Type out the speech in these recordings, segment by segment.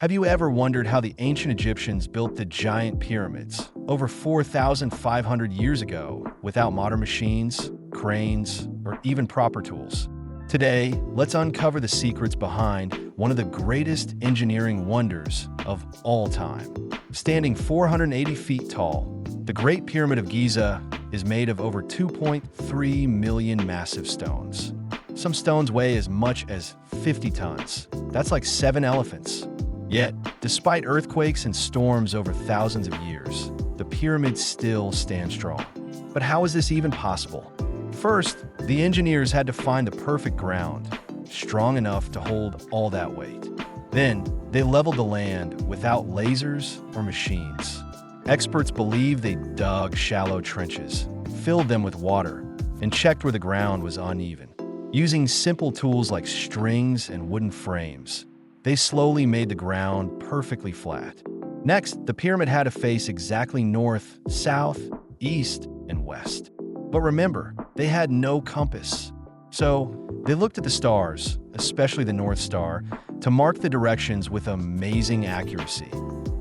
Have you ever wondered how the ancient Egyptians built the giant pyramids over 4,500 years ago without modern machines, cranes, or even proper tools? Today, let's uncover the secrets behind one of the greatest engineering wonders of all time. Standing 480 feet tall, the Great Pyramid of Giza is made of over 2.3 million massive stones. Some stones weigh as much as 50 tons. That's like 7 elephants. Yet, despite earthquakes and storms over thousands of years, the pyramids still stand strong. But how is this even possible? First, the engineers had to find the perfect ground, strong enough to hold all that weight. Then, they leveled the land without lasers or machines. Experts believe they dug shallow trenches, filled them with water, and checked where the ground was uneven. Using simple tools like strings and wooden frames, they slowly made the ground perfectly flat. Next, the pyramid had to face exactly north, south, east, and west. But remember, they had no compass. So, they looked at the stars, especially the North Star, to mark the directions with amazing accuracy.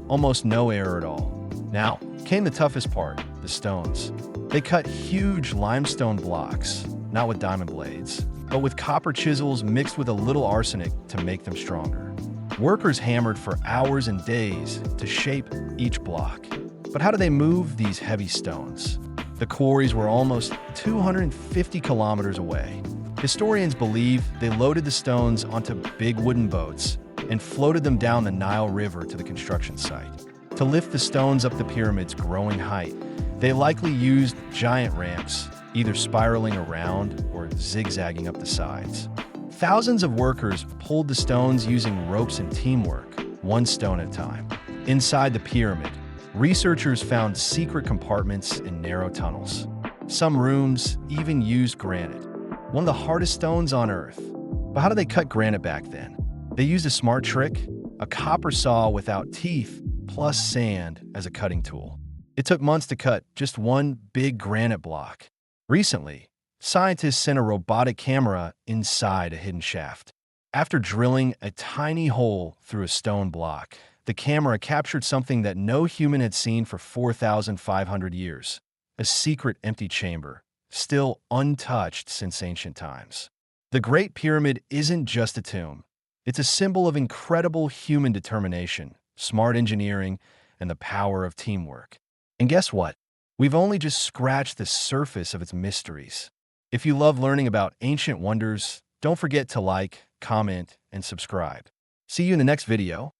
Almost no error at all. Now, came the toughest part, the stones. They cut huge limestone blocks, not with diamond blades, but with copper chisels mixed with a little arsenic to make them stronger. Workers hammered for hours and days to shape each block. But how do they move these heavy stones? The quarries were almost 250 kilometers away. Historians believe they loaded the stones onto big wooden boats and floated them down the Nile River to the construction site. To lift the stones up the pyramid's growing height, they likely used giant ramps, either spiraling around or zigzagging up the sides. Thousands of workers pulled the stones using ropes and teamwork, one stone at a time. Inside the pyramid, researchers found secret compartments and narrow tunnels. Some rooms even used granite, one of the hardest stones on Earth. But how did they cut granite back then? They used a smart trick, a copper saw without teeth plus sand as a cutting tool. It took months to cut just one big granite block. Recently, scientists sent a robotic camera inside a hidden shaft. After drilling a tiny hole through a stone block, the camera captured something that no human had seen for 4,500 years, a secret empty chamber, still untouched since ancient times. The Great Pyramid isn't just a tomb. It's a symbol of incredible human determination, smart engineering, and the power of teamwork. And guess what? We've only just scratched the surface of its mysteries. If you love learning about ancient wonders, don't forget to like, comment, and subscribe. See you in the next video.